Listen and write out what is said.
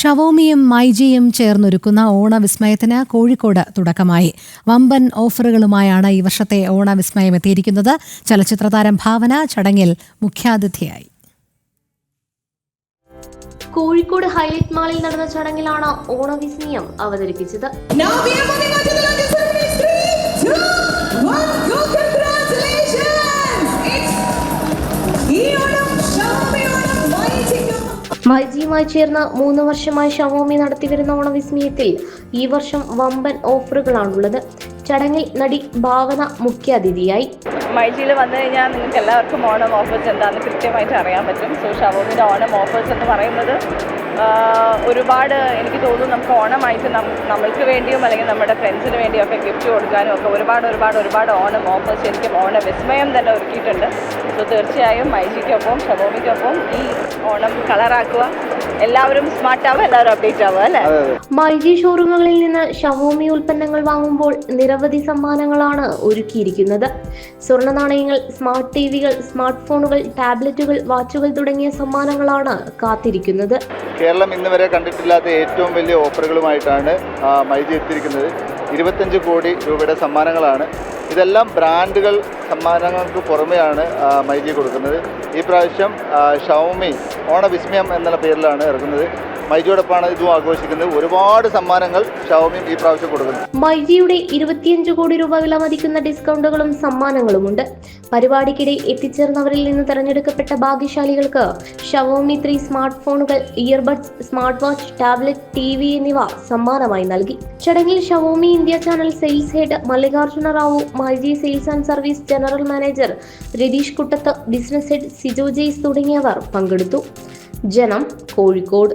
ഷവോമിയും മൈജിയും ചേർന്നൊരുക്കുന്ന ഓണവിസ്മയത്തിന് കോഴിക്കോട് തുടക്കമായി. വമ്പൻ ഓഫറുകളുമായാണ് ഈ വർഷത്തെ ഓണവിസ്മയം എത്തിയിരിക്കുന്നത്. ചലച്ചിത്രതാരം ഭാവന ചടങ്ങിൽ മുഖ്യാതിഥിയായി. കോഴിക്കോട് ഹൈലൈറ്റ് മാളിൽ നടന്ന ചടങ്ങിലാണ് ഓണവിസ്മയം അവതരിപ്പിച്ചത്. മൈജിയുമായി ചേർന്ന് 3 വർഷമായി ഷവോമി നടത്തിവരുന്ന ഓണവിസ്മയത്തിൽ ഈ വർഷം വമ്പൻ ഓഫറുകളാണുള്ളത്. ചടങ്ങിൽ നടി ഭാവന മുഖ്യാതിഥിയായി. മൈജിയിൽ വന്നു കഴിഞ്ഞാൽ നിങ്ങൾക്ക് എല്ലാവർക്കും ഓണം ഓഫേഴ്സ് എന്താണെന്ന് കൃത്യമായിട്ട് അറിയാൻ പറ്റും. സോ ഷവോമിൻ്റെ ഓണം ഓഫേഴ്സ് എന്ന് പറയുന്നത് ഒരുപാട് എനിക്ക് തോന്നുന്നു നമുക്ക് ഓണമായിട്ട് നമ്മൾക്ക് വേണ്ടിയും അല്ലെങ്കിൽ നമ്മുടെ ഫ്രണ്ട്സിന് വേണ്ടിയും ഒക്കെ ഗിഫ്റ്റ് കൊടുക്കാനും ഒക്കെ ഒരുപാട് ഓണം ഓഫേഴ്സ് ശരിക്കും ഓണ വിസ്മയം തന്നെ ഒരുക്കിയിട്ടുണ്ട്. സോ തീർച്ചയായും മൈജിക്കൊപ്പം ഷവോമിക്കൊപ്പം ഈ ഓണം കളറാക്കുക, എല്ലാവരും സ്മാർട്ട് ആവുക, എല്ലാവരും അപ്ഡേറ്റ് ആവുക അല്ലേ. മൈജി ഷോറൂമുകളിൽ നിന്ന് ഷവോമി ഉൽപ്പന്നങ്ങൾ വാങ്ങുമ്പോൾ നിരവധി സമ്മാനങ്ങളാണ് ഒരുക്കിയിരിക്കുന്നത്. സ്വർണ്ണ നാണയങ്ങൾ, സ്മാർട്ട് ടിവികൾ, സ്മാർട്ട് ഫോണുകൾ, ടാബ്ലറ്റുകൾ, വാച്ചുകൾ തുടങ്ങിയ സമ്മാനങ്ങളാണ് കാത്തിരിക്കുന്നത്. കേരളം ഇന്ന് വരെ കണ്ടിട്ടില്ലാത്ത ഏറ്റവും വലിയ ഓഫറുകളുമായിട്ടാണ് മൈജി എത്തിയിരിക്കുന്നത്. 25 കോടി രൂപയുടെ സമ്മാനങ്ങളാണ്. ഇതെല്ലാം ബ്രാൻഡുകൾ സമ്മാനങ്ങൾക്ക് പുറമെയാണ് മൈജി കൊടുക്കുന്നത്. ഈ പ്രാവശ്യം ഷവോമി ഓണവിസ്മയം എന്നുള്ള പേരിലാണ് ഇറങ്ങുന്നത്. മൈജിയോടൊപ്പമാണ് ഇതും ആഘോഷിക്കുന്നത്. ഒരുപാട് സമ്മാനങ്ങൾ ഷവോമി ഈ പ്രാവശ്യം കൊടുക്കുന്നു. മൈജിയുടെ 25 കോടി രൂപ വില മതിക്കുന്ന ഡിസ്കൗണ്ടുകളും സമ്മാനങ്ങളുമുണ്ട്. പരിപാടിക്കിടെ എത്തിച്ചേർന്നവരിൽ നിന്ന് തെരഞ്ഞെടുക്കപ്പെട്ട ഭാഗ്യശാലികൾക്ക് ഷവോമി 3 സ്മാർട്ട് ഫോണുകൾ, earbuds, smart watch, tablet, TV എന്നിവ സമ്മാനമായി നൽകി. ചടങ്ങിൽ Xiaomi India channel sales head Mallikarjuna Rao, myG sales and service general manager Ratheesh Kuttath, business head Siju Jaice തുടങ്ങിയവർ പങ്കെടുത്തു. ജനം, കോഴിക്കോട്.